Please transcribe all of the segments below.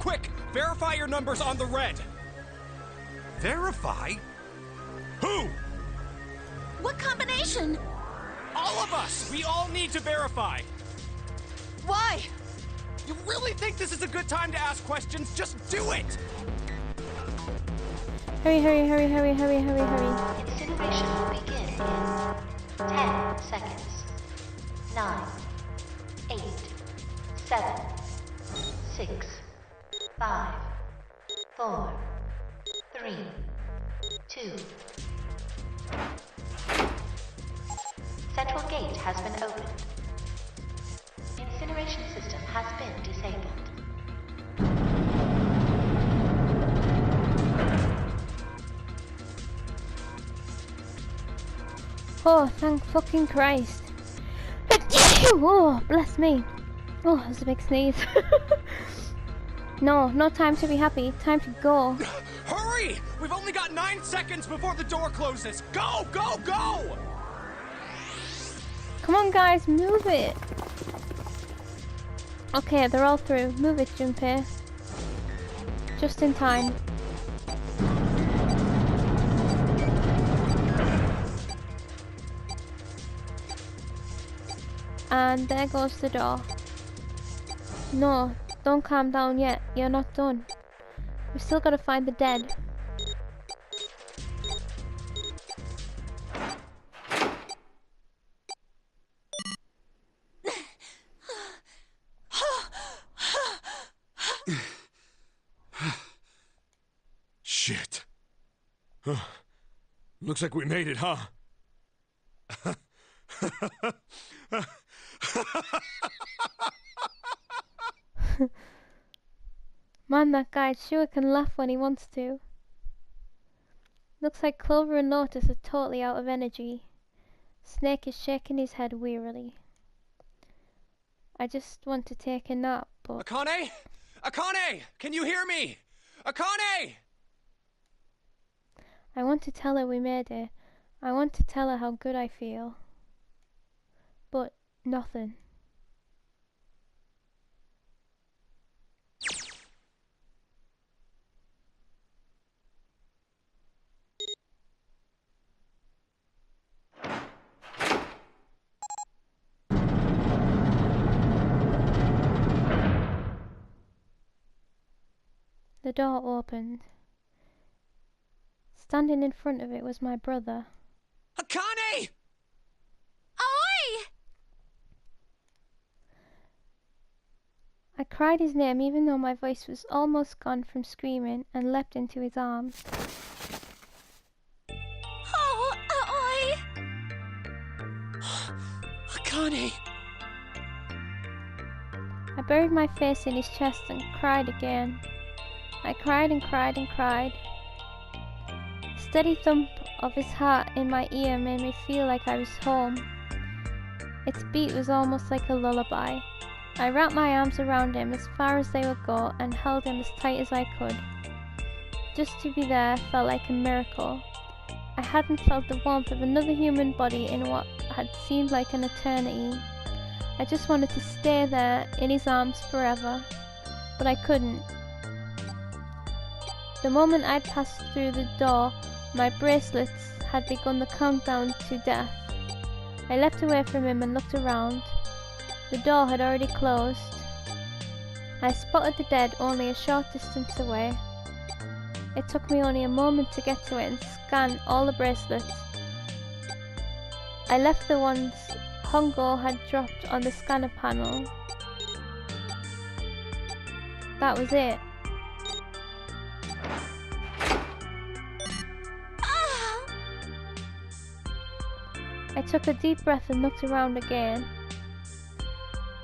quick! Verify your numbers on the red! Verify? Who? What combination? All of us! We all need to verify! Why? You really think this is a good time to ask questions? Just do it! Hurry, hurry, hurry, hurry, hurry, hurry, hurry. Incineration will begin in 10 seconds. 9, 8, 7, 6, 5, 4, 3, 2. Central gate has been opened. Incineration system has been disabled. Oh, thank fucking Christ. Oh, bless me. Oh, that was a big sneeze. No time to be happy. Time to go. Hurry! We've only got 9 seconds before the door closes. Go, go, go! Come on, guys, move it. Okay, they're all through. Move it, Junpei. Just in time. And there goes the door. No, don't calm down yet. You're not done. We've still got to find the dead. Shit. Looks like we made it, huh? Man, that guy sure can laugh when he wants to. Looks like Clover and Lotus are totally out of energy. Snake is shaking his head wearily. I just want to take a nap, but... Akane? Akane! Can you hear me? Akane! I want to tell her we made it. I want to tell her how good I feel. But nothing. The door opened. Standing in front of it was my brother. Akane! Oi! I cried his name even though my voice was almost gone from screaming and leapt into his arms. Oh, oi! Akane! I buried my face in his chest and cried again. I cried and cried and cried. The steady thump of his heart in my ear made me feel like I was home. Its beat was almost like a lullaby. I wrapped my arms around him as far as they would go and held him as tight as I could. Just to be there felt like a miracle. I hadn't felt the warmth of another human body in what had seemed like an eternity. I just wanted to stay there in his arms forever, but I couldn't. The moment I'd passed through the door, my bracelets had begun the countdown to death. I leapt away from him and looked around. The door had already closed. I spotted the dead only a short distance away. It took me only a moment to get to it and scan all the bracelets. I left the ones Hongo had dropped on the scanner panel. That was it. I took a deep breath and looked around again.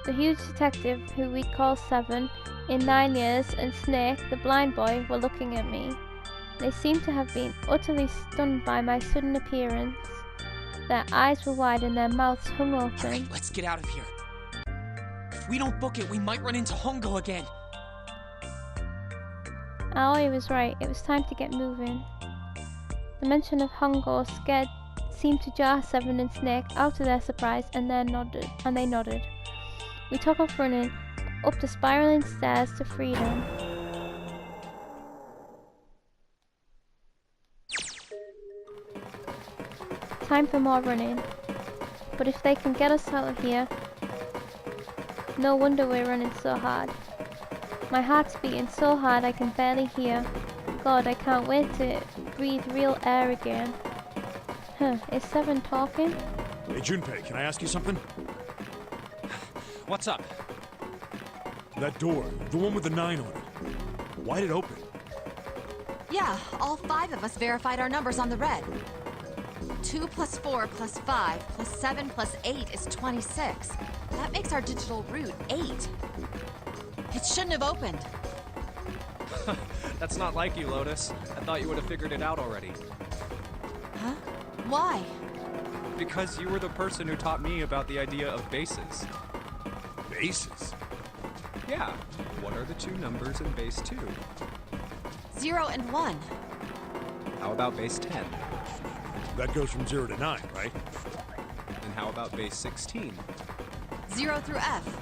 The huge detective, who we call Seven, in 9 years, and Snake, the blind boy, were looking at me. They seemed to have been utterly stunned by my sudden appearance. Their eyes were wide and their mouths hung open. Alright, let's get out of here. If we don't book it, we might run into Hongo again. Aoi was right, it was time to get moving. The mention of Hongo seemed to jar Seven and Snake out of their surprise, and they nodded. We took off running, up the spiraling stairs to freedom. Time for more running. But if they can get us out of here, no wonder we're running so hard. My heart's beating so hard I can barely hear. God, I can't wait to breathe real air again. Huh, is Seven talking? Hey, Junpei, can I ask you something? What's up? That door, the one with the 9 on it. Why'd it open? Yeah, all 5 of us verified our numbers on the red. 2 plus 4 plus 5 plus 7 plus 8 is 26. That makes our digital route 8. It shouldn't have opened. That's not like you, Lotus. I thought you would have figured it out already. Huh? Why? Because you were the person who taught me about the idea of bases. Bases? Yeah. What are the 2 numbers in base 2? 0 and 1. How about base 10? That goes from 0 to 9, right? And how about base 16? 0 through F.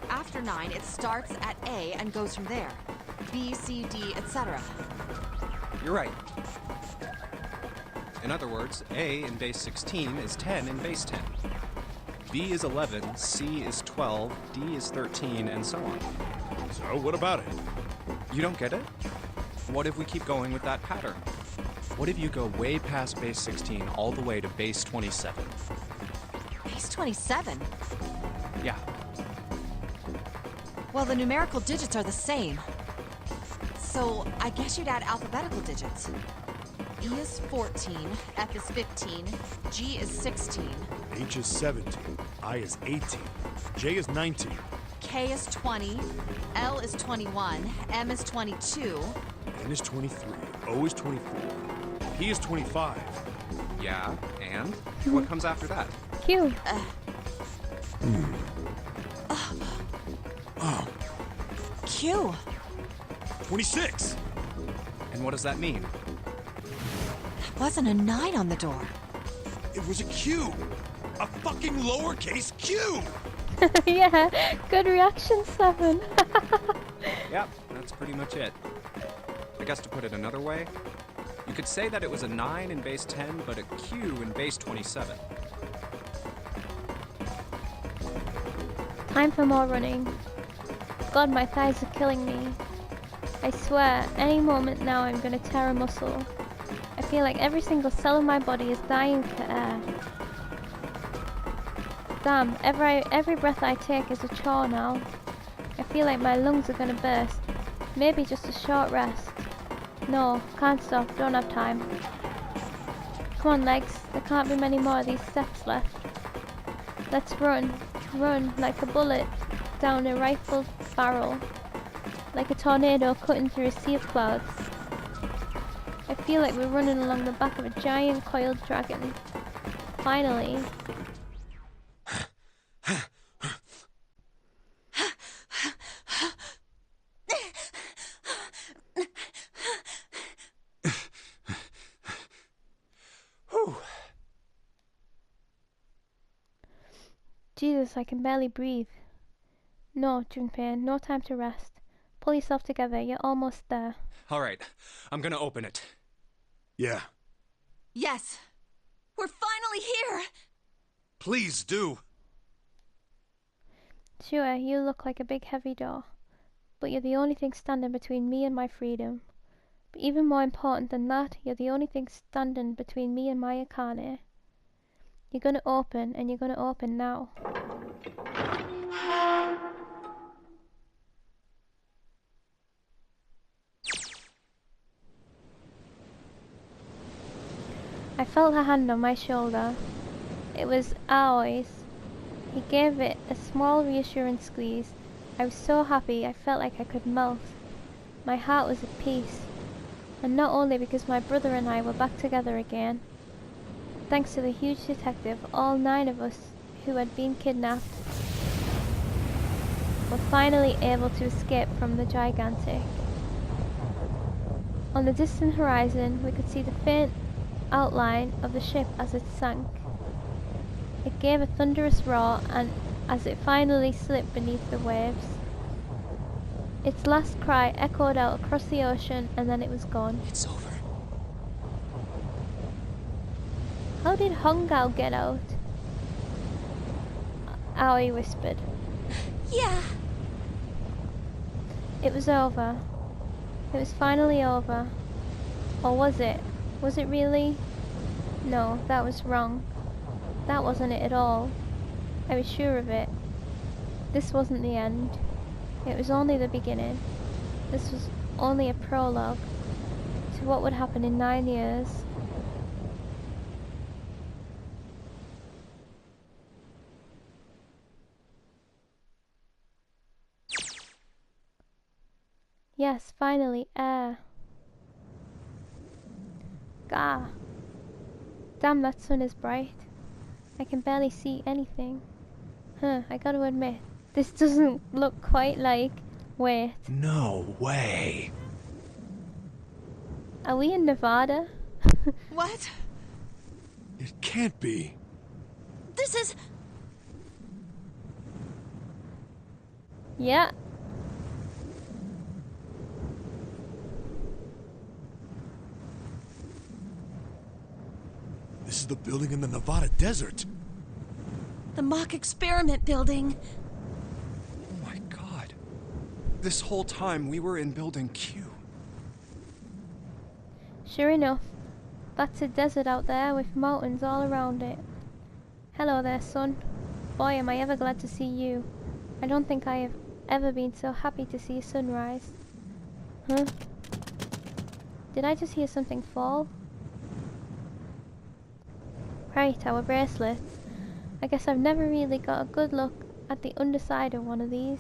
After 9, it starts at A and goes from there. B, C, D, etc. You're right. In other words, A in base 16 is 10 in base 10. B is 11, C is 12, D is 13, and so on. So, what about it? You don't get it? What if we keep going with that pattern? What if you go way past base 16 all the way to base 27? Base 27? Yeah. Well, the numerical digits are the same. So, I guess you'd add alphabetical digits. E is 14, F is 15, G is 16, H is 17, I is 18, J is 19, K is 20, L is 21, M is 22. N is 23, O is 24, P is 25. Yeah, and? What comes after that? Q. Q. 26! And what does that mean? Wasn't a 9 on the door. It was a Q! A fucking lowercase q! Yeah, good reaction, Seven. Yep, that's pretty much it. I guess to put it another way, you could say that it was a 9 in base 10, but a Q in base 27. Time for more running. God, my thighs are killing me. I swear, any moment now I'm gonna tear a muscle. I feel like every single cell of my body is dying for air. Damn, every breath I take is a chore now. I feel like my lungs are gonna burst. Maybe just a short rest. No, can't stop, don't have time. Come on, legs, there can't be many more of these steps left. Let's run, run like a bullet down a rifled barrel. Like a tornado cutting through a sea of clouds. I feel like we're running along the back of a giant coiled dragon. Finally. Jesus, I can barely breathe. No, Junpei, no time to rest. Pull yourself together, you're almost there. Alright, I'm gonna open it. Yeah. Yes! We're finally here! Please do! Sure, you look like a big heavy door. But you're the only thing standing between me and my freedom. But even more important than that, you're the only thing standing between me and my Akane. You're gonna open, and you're gonna open now. I felt her hand on my shoulder. It was Aoi's. He gave it a small reassuring squeeze. I was so happy I felt like I could melt. My heart was at peace. And not only because my brother and I were back together again. Thanks to the huge detective, all 9 of us who had been kidnapped were finally able to escape from the gigantic. On the distant horizon, we could see the faint outline of the ship as it sank. It gave a thunderous roar, and as it finally slipped beneath the waves, its last cry echoed out across the ocean, and then it was gone. It's over. How did Hongao get out? Aoi whispered. Yeah. It was over. It was finally over. Or was it? Was it really? No, that was wrong. That wasn't it at all. I was sure of it. This wasn't the end. It was only the beginning. This was only a prologue to what would happen in 9 years. Yes, finally, air. Gah. Damn, that sun is bright. I can barely see anything. Huh, I gotta admit, this doesn't look quite like... Wait, No way. are we in Nevada? What? It can't be. This is... Yeah. This is the building in the Nevada desert. the mock experiment building. Oh my god. This whole time we were in building Q. Sure enough, that's a desert out there with mountains all around it. Hello there, son. Boy, am I ever glad to see you. I don't think I have ever been so happy to see a sunrise. Huh? Did I just hear something fall? Right, our bracelets. I guess I've never really got a good look at the underside of one of these.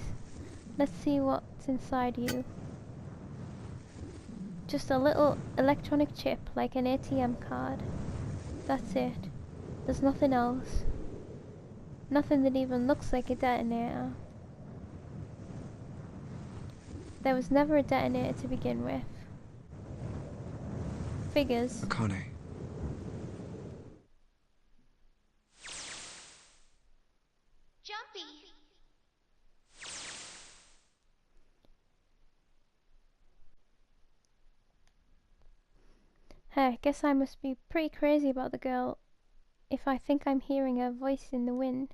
Let's see what's inside you. Just a little electronic chip, like an ATM card. That's it. There's nothing else. Nothing that even looks like a detonator. There was never a detonator to begin with. Figures. Akane. Jumpy. Hey, guess I must be pretty crazy about the girl if I think I'm hearing her voice in the wind.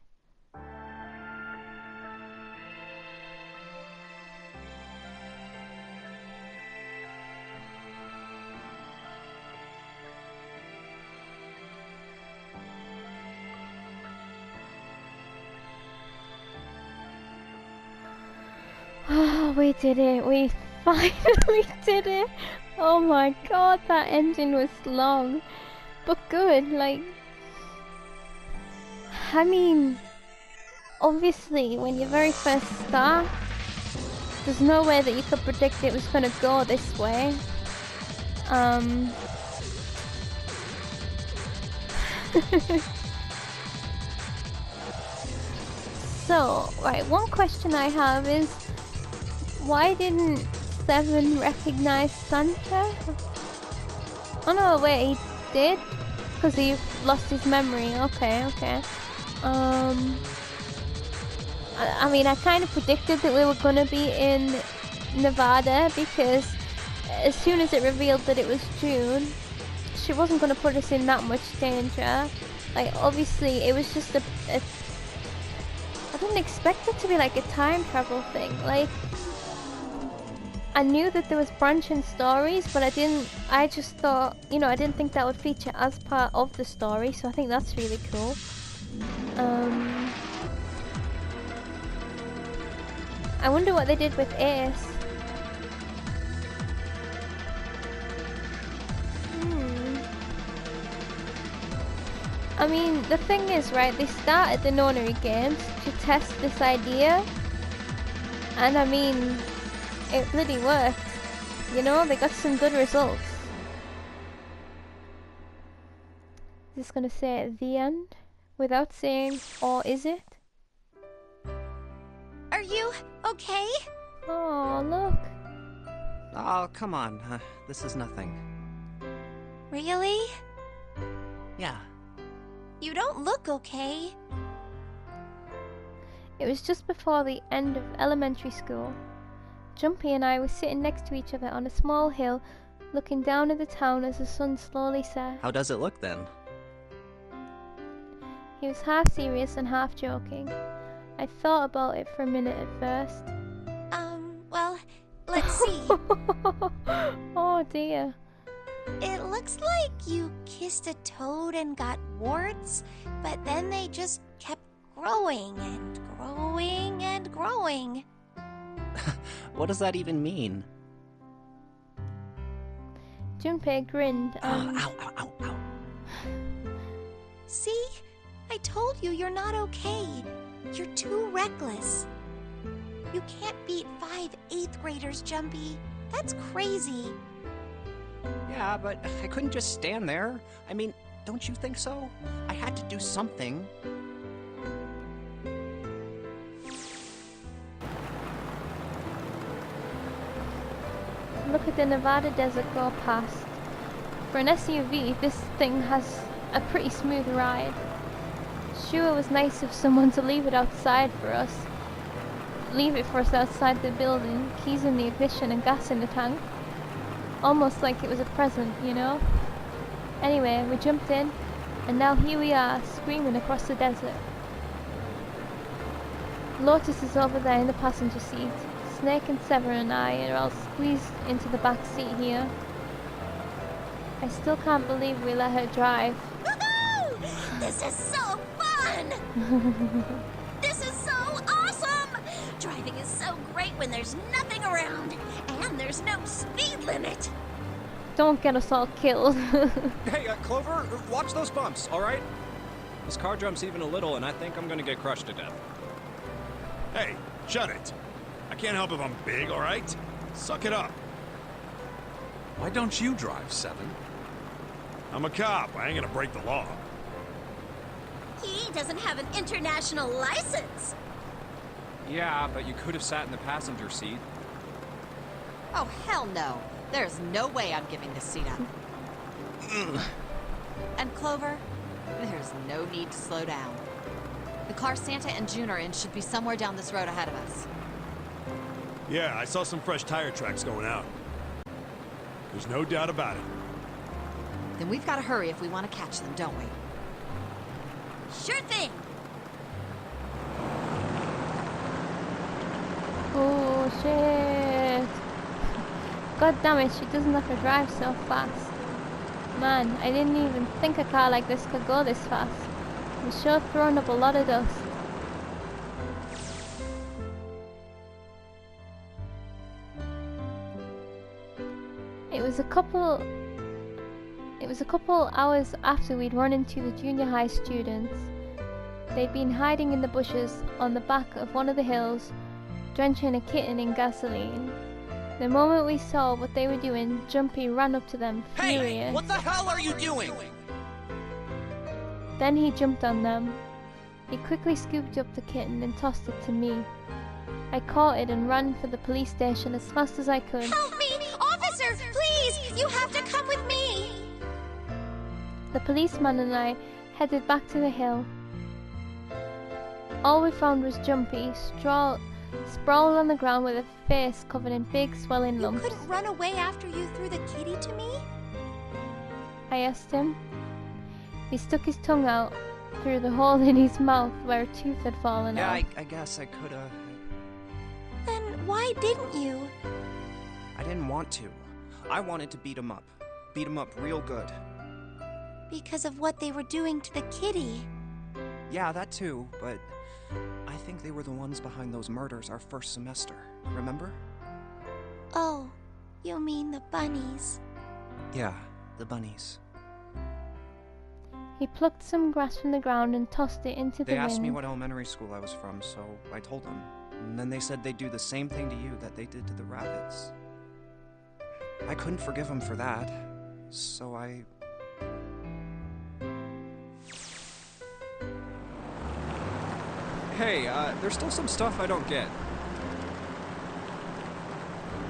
Oh, we did it. We finally did it. Oh my god, that ending was long. But good, like... I mean... Obviously, when you very first start, there's no way that you could predict it was gonna go this way. So, right, one question I have is, why didn't Seven recognize Santa? Oh no, wait, he did? Because he lost his memory. Okay, okay. I mean, I kind of predicted that we were gonna be in Nevada because as soon as it revealed that it was June, she wasn't gonna put us in that much danger. Like, obviously, it was just a I didn't expect it to be like a time travel thing. Like, I knew that there was branching stories, but I just thought, you know, I didn't think that would feature as part of the story, so I think that's really cool. I wonder what they did with Ace. I mean, the thing is, right, they started the Nonary Games to test this idea, and I mean, it bloody worked. You know, they got some good results. Just gonna say the end without saying, or is it? Are you okay? Oh, look. Oh, come on. This is nothing. Really? Yeah. You don't look okay. It was just before the end of elementary school. Jumpy and I were sitting next to each other on a small hill, looking down at the town as the sun slowly set. How does it look then? He was half serious and half joking. I thought about it for a minute at first. Well, let's see. Oh dear. It looks like you kissed a toad and got warts, but then they just kept growing and growing and growing. What does that even mean? Junpei grinned and... Ow, ow, ow, ow. See? I told you you're not okay. You're too reckless. You can't beat 5 8th graders, Jumpy. That's crazy. Yeah, but I couldn't just stand there. I mean, don't you think so? I had to do something. Look at the Nevada desert go past. For an SUV, this thing has a pretty smooth ride. Sure, it was nice of someone to leave it outside for us. Leave it for us outside the building, keys in the ignition and gas in the tank. Almost like it was a present, you know? Anyway, we jumped in, and now here we are, screaming across the desert. Lotus is over there in the passenger seat. Snake and Severin and I are all squeezed into the back seat here. I still can't believe we let her drive. Woohoo! This is so fun! This is so awesome! Driving is so great when there's nothing around, and there's no speed limit. Don't get us all killed. Hey, Clover, watch those bumps, all right? This car jumps even a little, and I think I'm gonna get crushed to death. Hey, shut it. I can't help if I'm big, all right? Suck it up. Why don't you drive, Seven? I'm a cop. I ain't gonna break the law. He doesn't have an international license. Yeah, but you could have sat in the passenger seat. Oh, hell no. There's no way I'm giving this seat up. And Clover, there's no need to slow down. The car Santa and June are in should be somewhere down this road ahead of us. Yeah, I saw some fresh tire tracks going out. There's no doubt about it. Then we've got to hurry if we want to catch them, don't we? Sure thing. Oh shit. God damn it, she doesn't have to drive so fast. Man, I didn't even think a car like this could go this fast. It's sure throwing up a lot of dust. It was a couple hours after we'd run into the junior high students. They'd been hiding in the bushes on the back of one of the hills, drenching a kitten in gasoline. The moment we saw what they were doing, Jumpy ran up to them, furious. Hey, what the hell are you doing? Then he jumped on them. He quickly scooped up the kitten and tossed it to me. I caught it and ran for the police station as fast as I could. Help me! Officer, please! You have to come with me! The policeman and I headed back to the hill. All we found was Jumpy, sprawled on the ground with a face covered in big swelling You lumps. couldn't run away after you threw the kitty to me? I asked him. He stuck his tongue out through the hole in his mouth where a tooth had fallen Yeah, out. I guess I could've... Then why didn't you? I didn't want to. I wanted to beat him up. Beat him up real good. Because of what they were doing to the kitty. Yeah, that too, but... I think they were the ones behind those murders our first semester. Remember? Oh, you mean the bunnies. Yeah, the bunnies. He plucked some grass from the ground and tossed it into the They wind. asked me what elementary school I was from, so I told them. And then they said they'd do the same thing to you that they did to the rabbits. I couldn't forgive them for that, so I... Hey, there's still some stuff I don't get.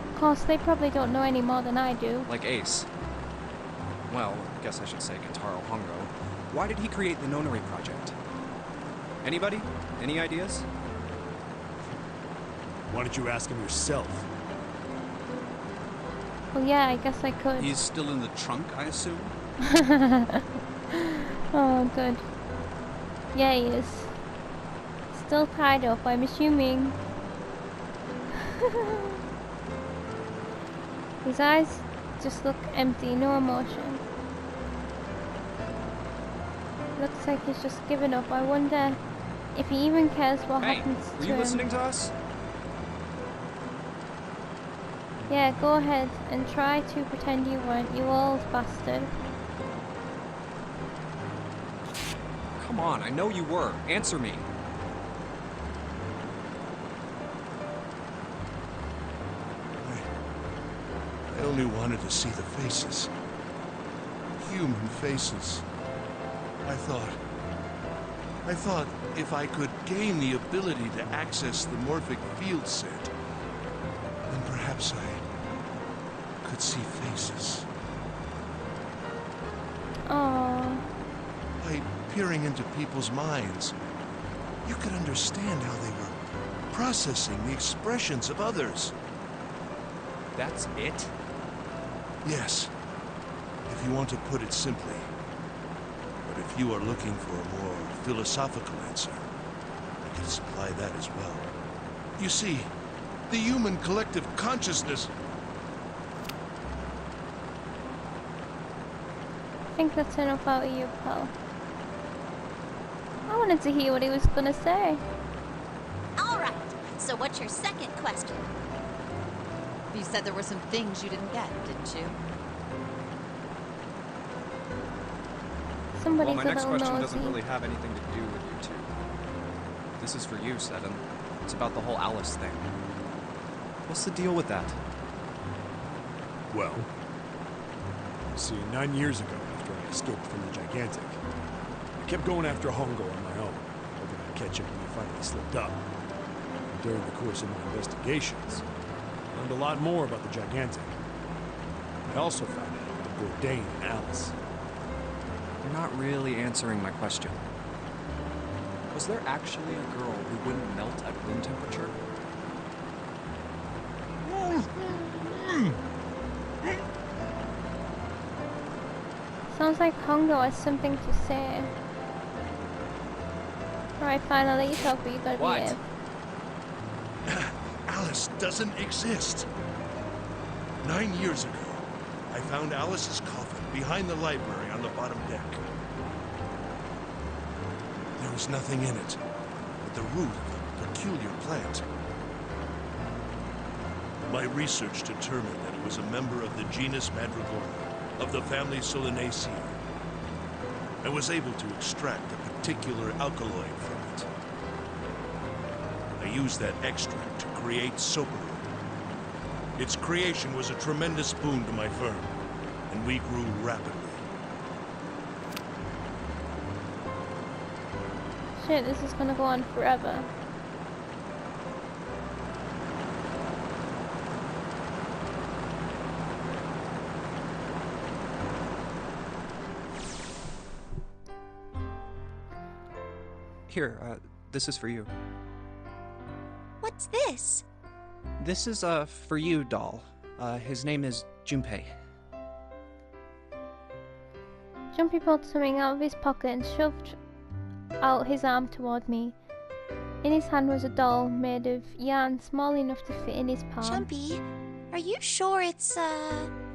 Of course, they probably don't know any more than I do. Like Ace. Well, I guess I should say Kentaro Hongo. Why did he create the Nonary project? Anybody? Any ideas? Why don't you ask him yourself? Well, yeah, I guess I could. He's still in the trunk, I assume? Oh, good. Yeah, he is. Still tied up, I'm assuming. His eyes just look empty, no emotion. Looks like he's just given up. I wonder if he even cares what Hey, happens were to you him. listening to us? Yeah, go ahead and try to pretend you weren't, you old bastard. Come on, I know you were. Answer me. I only wanted to see the faces. Human faces. I thought if I could gain the ability to access the morphic field set, then perhaps I could see faces. Oh, By peering into people's minds, you could understand how they were processing the expressions of others. That's it? Yes, if you want to put it simply. But if you are looking for a more philosophical answer, I can supply that as well. You see, the human collective consciousness... I think that's enough out of you, pal. I wanted to hear what he was gonna say. All right, so what's your second question? You said there were some things you didn't get, didn't you? Somebody's Well, my a next little question nosy. doesn't really have anything to do with you two. This is for you, Seven. It's about the whole Alice thing. What's the deal with that? Well, see, 9 years ago, after I escaped from the Gigantic, I kept going after Hongo on my own, hoping I'd catch him when he finally slipped up. And during the course of my investigations, I learned a lot more about the Gigantic. I also found out about Bourdain and Alice. You're not really answering my question. Was there actually a girl who wouldn't melt at room temperature? Sounds like Hongo has something to say. Right, fine, I'll let you talk, but you gotta What? behave. Alice doesn't exist. 9 years ago, I found Alice's coffin behind the library on the bottom deck. There was nothing in it but the root of a peculiar plant. My research determined that it was a member of the genus Mandragora, of the family Solanaceae. I was able to extract a particular alkaloid from it. I used that extract to create Soparu. Its creation was a tremendous boon to my firm, and we grew rapidly. Shit, this is gonna go on forever. Here, this is for you. What's this? This is a for you doll. His name is Junpei. Jumpy pulled something out of his pocket and shoved out his arm toward me. In his hand was a doll made of yarn small enough to fit in his palm. Jumpy, are you sure it's,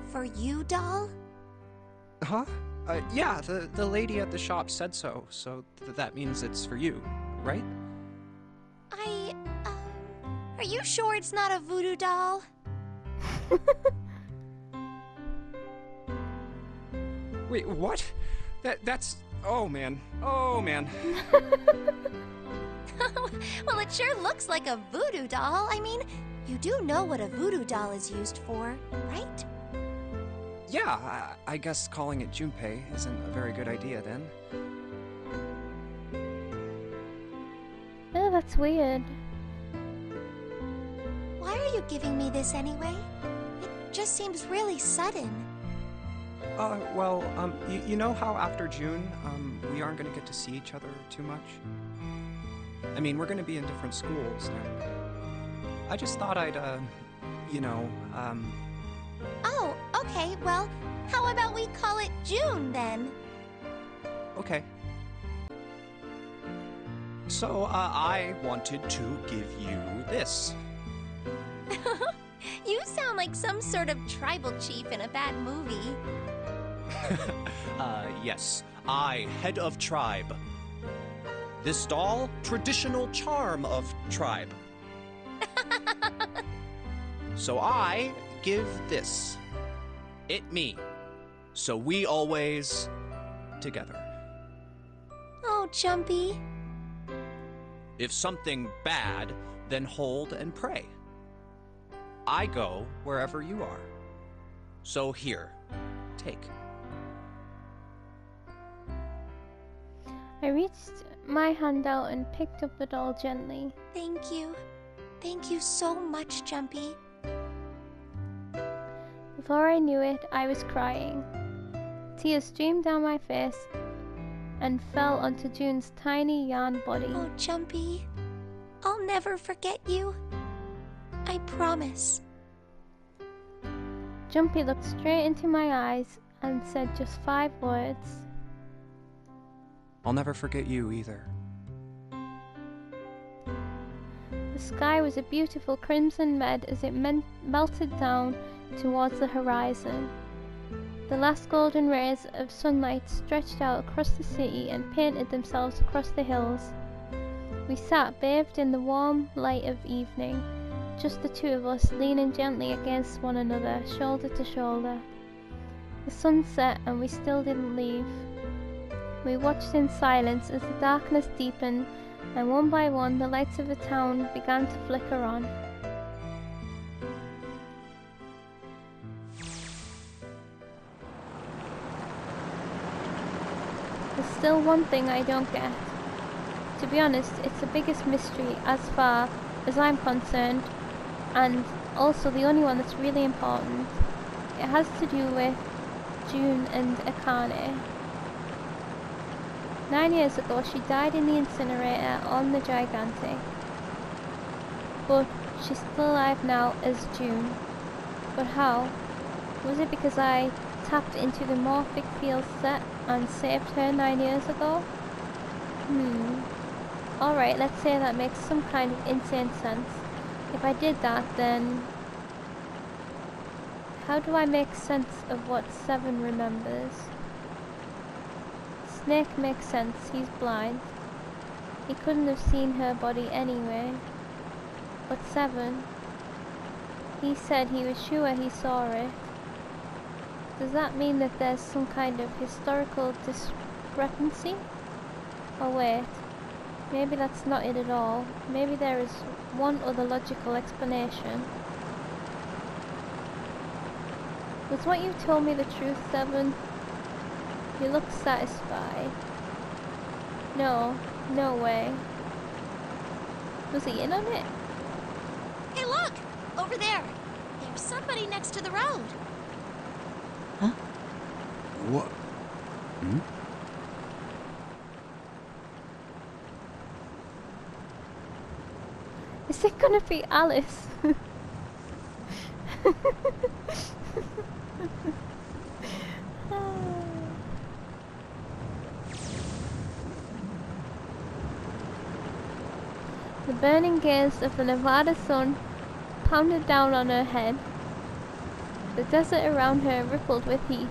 for you, doll? Huh? Yeah, the lady at the shop said so, so that means it's for you, right? Are you sure it's not a voodoo doll? Wait, what? That's... Oh, man. Oh, man. Well, it sure looks like a voodoo doll. I mean, you do know what a voodoo doll is used for, right? Yeah, I guess calling it Junpei isn't a very good idea, then. Oh, that's weird. Why are you giving me this anyway? It just seems really sudden. Well, you know how after June, we aren't gonna get to see each other too much? I mean, we're gonna be in different schools, and I just thought I'd, Oh, okay, well, how about we call it June then? Okay. So, I wanted to give you this. You sound like some sort of tribal chief in a bad movie. Yes. I, head of tribe. This doll, traditional charm of tribe. So I give this. It me. So we always together. Oh, Jumpy. If something bad, then hold and pray. I go wherever you are. So here, take. I reached my hand out and picked up the doll gently. Thank you. Thank you so much, Jumpy. Before I knew it, I was crying. Tears streamed down my face and fell onto June's tiny yarn body. Oh, Jumpy. I'll never forget you. I promise. Jumpy looked straight into my eyes and said just 5 words. I'll never forget you either. The sky was a beautiful crimson red as it melted down towards the horizon. The last golden rays of sunlight stretched out across the city and painted themselves across the hills. We sat bathed in the warm light of evening, just the two of us leaning gently against one another, shoulder to shoulder. The sun set and we still didn't leave. We watched in silence as the darkness deepened, and one by one the lights of the town began to flicker on. There's still one thing I don't get. To be honest, it's the biggest mystery as far as I'm concerned, and also the only one that's really important. It has to do with June and Akane. 9 years ago she died in the incinerator on the Gigantic. But she's still alive now as June. But how? Was it because I tapped into the morphic field set and saved her 9 years ago? Alright, let's say that makes some kind of insane sense. If I did that, then how do I make sense of what Seven remembers? Snake makes sense, he's blind. He couldn't have seen her body anyway. But Seven, he said he was sure he saw it. Does that mean that there's some kind of historical discrepancy? Oh wait, maybe that's not it at all. Maybe there is one other logical explanation. Was what you told me the truth, Seven? You look satisfied. No, no way. Was he in on it? Hey, look! Over there! There's somebody next to the road. What? Is it gonna be Alice? The burning gaze of the Nevada sun pounded down on her head. The desert around her rippled with heat.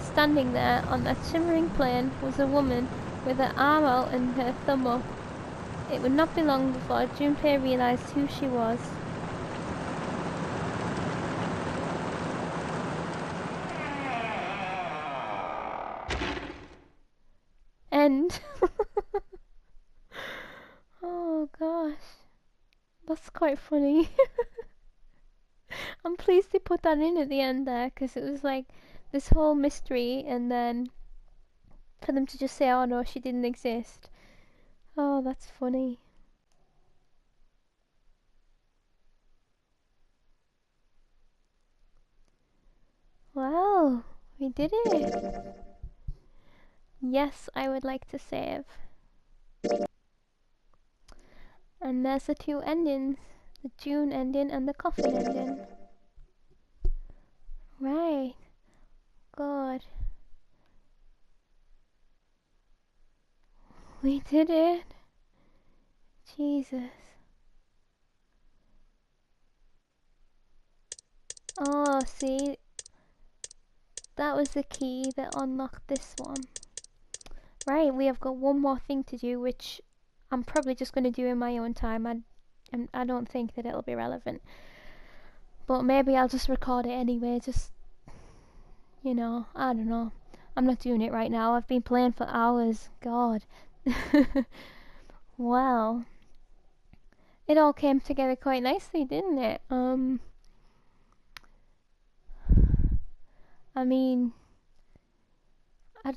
Standing there on that shimmering plain was a woman with her arm out and her thumb up. It would not be long before Junpei realized who she was. End. Oh gosh. That's quite funny. I'm pleased they put that in at the end there, because it was like this whole mystery, and then for them to just say, oh no, she didn't exist. Oh, that's funny. Well, we did it. Yes, I would like to save. And there's the two endings. The June ending and the coffin ending. Right. Good. We did it. Jesus. Oh, see, that was the key that unlocked this one. Right, we have got one more thing to do, which I'm probably just going to do in my own time. I don't think that it'll be relevant. But maybe I'll just record it anyway, just, you know, I don't know. I'm not doing it right now. I've been playing for hours. God. Well, it all came together quite nicely, didn't it? I mean, I,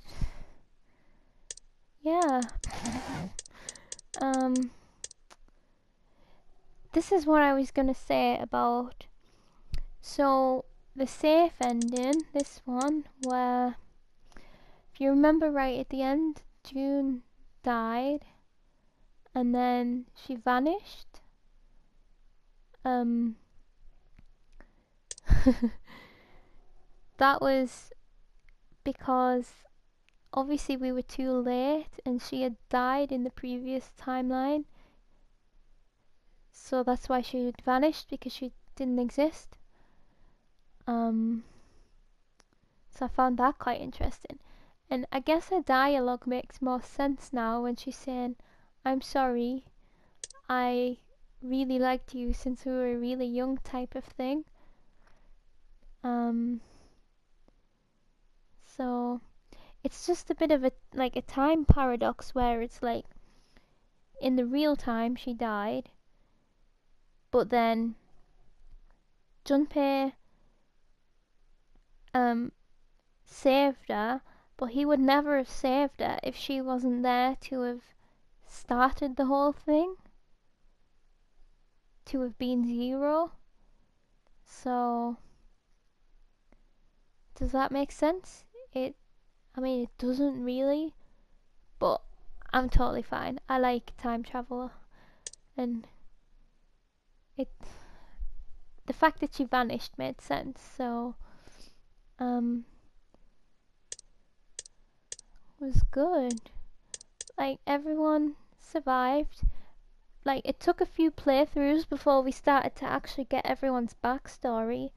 yeah. This is what I was gonna say about, so the safe ending, this one, where, if you remember right at the end, June died, and then she vanished. That was because obviously we were too late and she had died in the previous timeline. So that's why she had vanished, because she didn't exist. So I found that quite interesting. And I guess her dialogue makes more sense now when she's saying, I'm sorry, I really liked you since we were really young, type of thing. So it's just a bit of a time paradox where it's like in the real time she died, but then Junpei saved her, but he would never have saved her if she wasn't there to have started the whole thing, to have been Zero. So does that make sense? I mean, it doesn't really, but I'm totally fine. I like time travel, and the fact that she vanished made sense. So was good. Like, everyone survived. Like, it took a few playthroughs before we started to actually get everyone's backstory.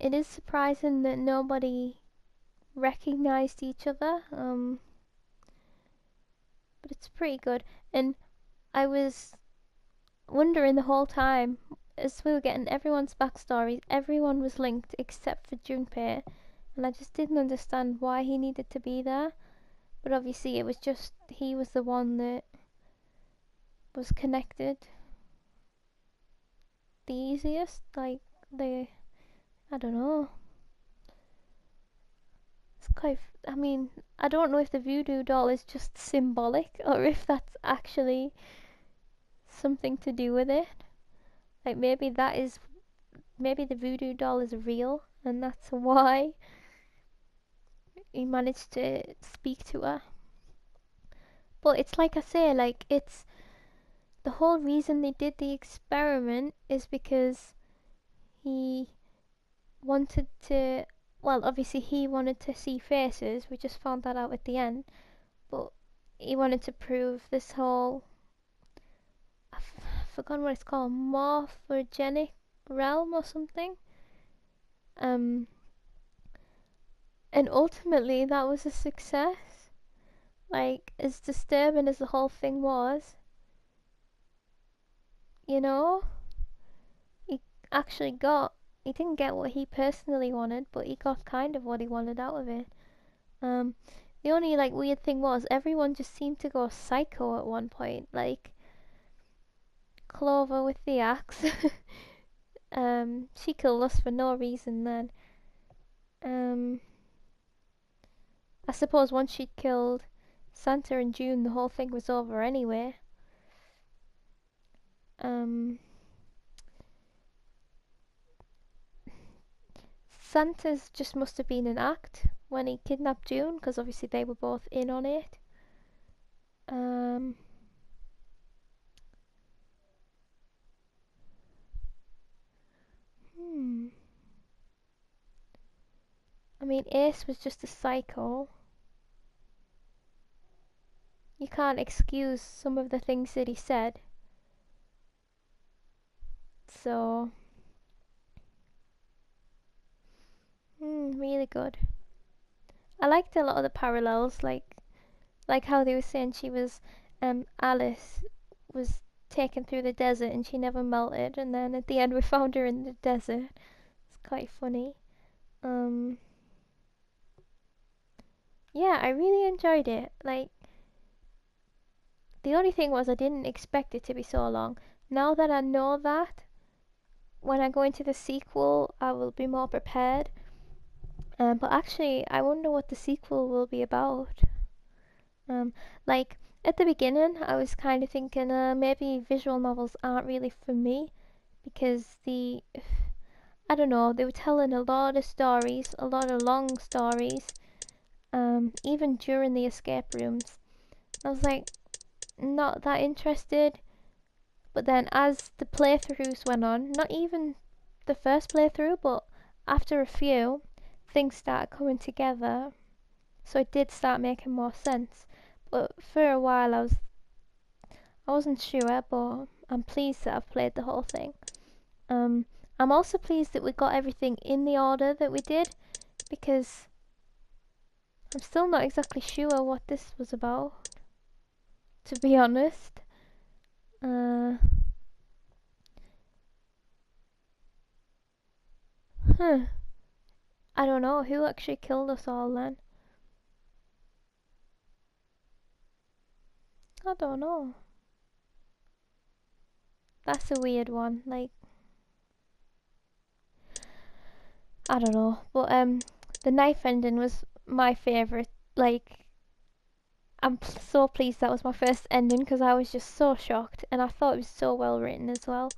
It is surprising that nobody recognized each other. But it's pretty good. And I was wondering the whole time, as we were getting everyone's backstories, everyone was linked except for Junpei, and I just didn't understand why he needed to be there. But obviously it was just, he was the one that was connected the easiest. Like, I don't know. It's quite, I mean, I don't know if the voodoo doll is just symbolic or if that's actually something to do with it. Like, maybe the voodoo doll is real, and that's why he managed to speak to her. But it's like I say, like, it's the whole reason they did the experiment is because he wanted to, well, obviously he wanted to see faces, we just found that out at the end, but he wanted to prove this whole, I've forgotten what it's called, morphogenic realm or something. And ultimately that was a success. Like, as disturbing as the whole thing was, you know, he actually he didn't get what he personally wanted, but he got kind of what he wanted out of it. The only, like, weird thing was everyone just seemed to go psycho at one point. Like, Clover with the axe. She killed us for no reason then. I suppose once she'd killed Santa and June, the whole thing was over anyway. Santa's just must have been an act when he kidnapped June, because obviously they were both in on it. I mean, Ace was just a psycho. you can't excuse some of the things that he said. So, really good. I liked a lot of the parallels, like how they were saying she was, Alice was taken through the desert and she never melted, and then at the end we found her in the desert. It's quite funny. Yeah, I really enjoyed it. Like, the only thing was I didn't expect it to be so long. Now that I know that, when I go into the sequel, I will be more prepared. But actually, I wonder what the sequel will be about. Like, at the beginning, I was kind of thinking, maybe visual novels aren't really for me, because I don't know, they were telling a lot of stories, a lot of long stories, even during the escape rooms. I was like, not that interested. But then as the playthroughs went on, not even the first playthrough, but after a few, things started coming together. So it did start making more sense. But for a while I wasn't sure, but I'm pleased that I've played the whole thing. I'm also pleased that we got everything in the order that we did, because I'm still not exactly sure what this was about, to be honest. I don't know, who actually killed us all then? I don't know. That's a weird one, like, I don't know, but the knife ending was my favourite. Like, I'm so pleased that was my first ending, because I was just so shocked, and I thought it was so well written as well.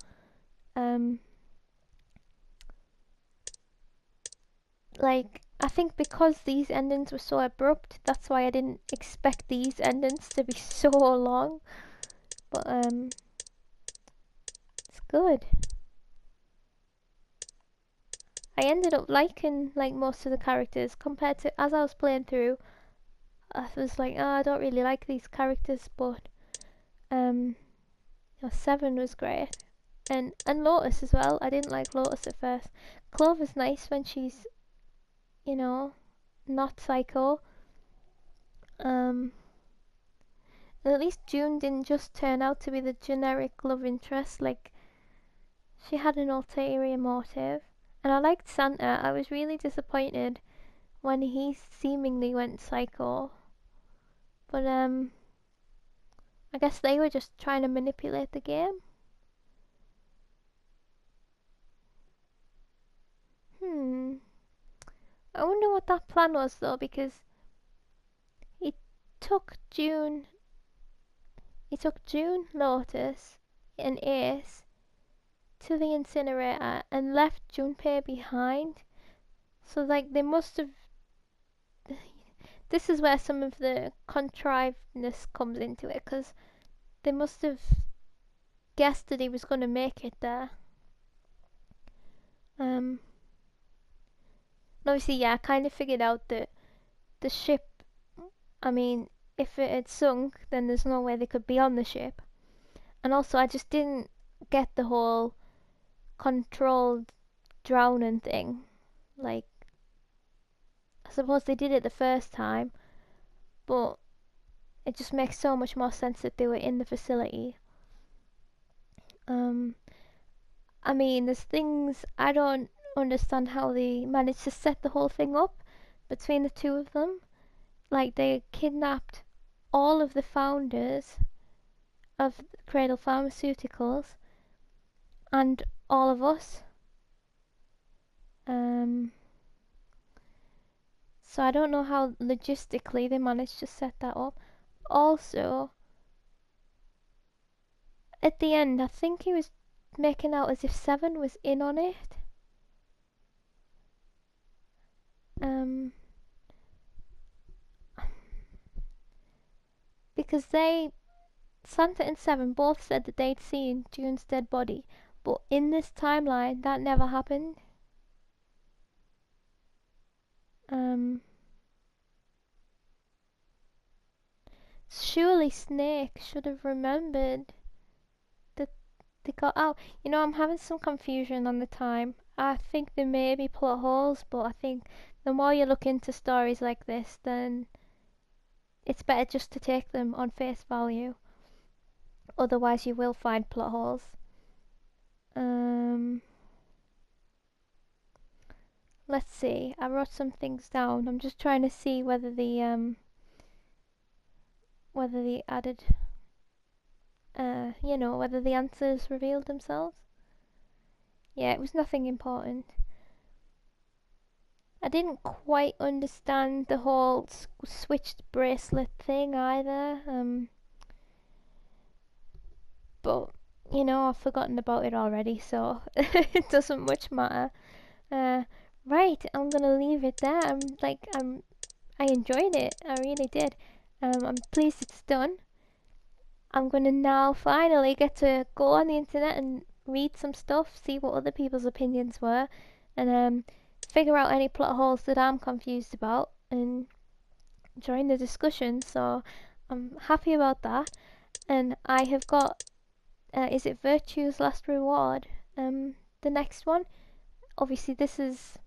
Like, I think because these endings were so abrupt, that's why I didn't expect these endings to be so long. But it's good. I ended up liking like most of the characters compared to as I was playing through. I was like, oh, I don't really like these characters, but Seven was great, and Lotus as well. I didn't like Lotus at first. Clover's nice when she's, not psycho. And at least June didn't just turn out to be the generic love interest. Like, she had an ulterior motive. And I liked Santa. I was really disappointed when he seemingly went psycho. But I guess they were just trying to manipulate the game. I wonder what that plan was though, because he took June, Lotus, and Ace to the incinerator and left Junpei behind. So like they must have. This is where some of the contrivedness comes into it, because they must have guessed that he was going to make it there. Obviously, yeah, I kind of figured out that the ship, I mean, if it had sunk, then there's no way they could be on the ship. And also, I just didn't get the whole controlled drowning thing. Like, I suppose they did it the first time, but it just makes so much more sense that they were in the facility. I mean, there's things I don't understand how they managed to set the whole thing up between the two of them. Like, they kidnapped all of the founders of Cradle Pharmaceuticals and all of us. So I don't know how logistically they managed to set that up. Also, at the end, I think he was making out as if Seven was in on it. Because Santa and Seven both said that they'd seen June's dead body, but in this timeline, that never happened. Surely Snake should have remembered that they got out. You know, I'm having some confusion on the time. I think there may be plot holes, but I think the more you look into stories like this, then it's better just to take them on face value. Otherwise you will find plot holes. Let's see, I wrote some things down. I'm just trying to see whether the added you know, whether the answers revealed themselves. Yeah, it was nothing important. I didn't quite understand the whole switched bracelet thing either. But you know, I've forgotten about it already, so it doesn't much matter. Right, I'm gonna leave it there. I enjoyed it. I really did. I'm pleased it's done. I'm gonna now finally get to go on the internet and read some stuff, see what other people's opinions were, and figure out any plot holes that I'm confused about, and join the discussion. So I'm happy about that. And I have got, is it Virtue's Last Reward? The next one. Obviously, this is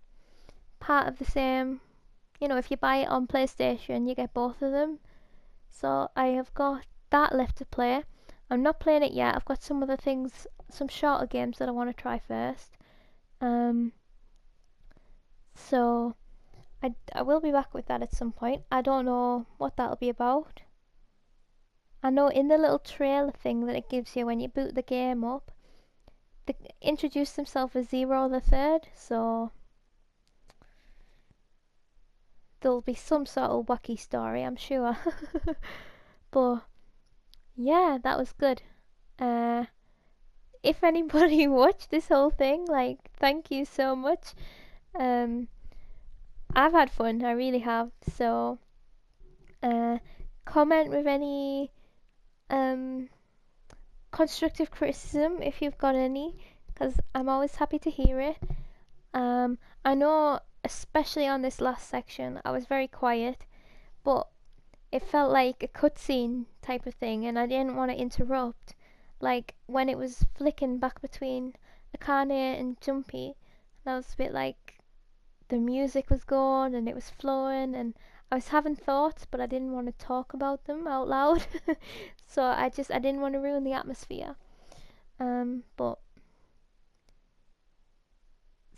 part of the same. You know, if you buy it on PlayStation, you get both of them. So I have got that left to play. I'm not playing it yet. I've got some other things, some shorter games that I want to try first. So I will be back with that at some point. I don't know what that'll be about. I know in the little trailer thing that it gives you when you boot the game up, they introduce themselves as Zero the Third, so there'll be some sort of wacky story, I'm sure. But yeah, that was good. If anybody watched this whole thing, like, thank you so much. I've had fun, I really have. So comment with any constructive criticism if you've got any, because I'm always happy to hear it. I know, especially on this last section, I was very quiet, but it felt like a cutscene type of thing, and I didn't want to interrupt. Like when it was flicking back between Akane and Jumpy, and I was a bit like, the music was going and it was flowing, and I was having thoughts, but I didn't want to talk about them out loud. So I didn't want to ruin the atmosphere. But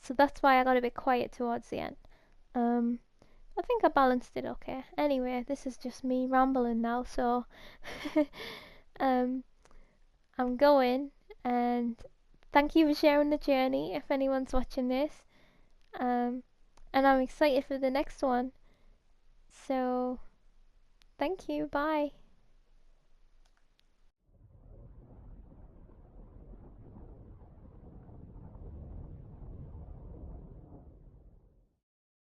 so that's why I got a bit quiet towards the end. I think I balanced it okay. Anyway, this is just me rambling now, so I'm going, and thank you for sharing the journey if anyone's watching this. And I'm excited for the next one. So thank you, bye.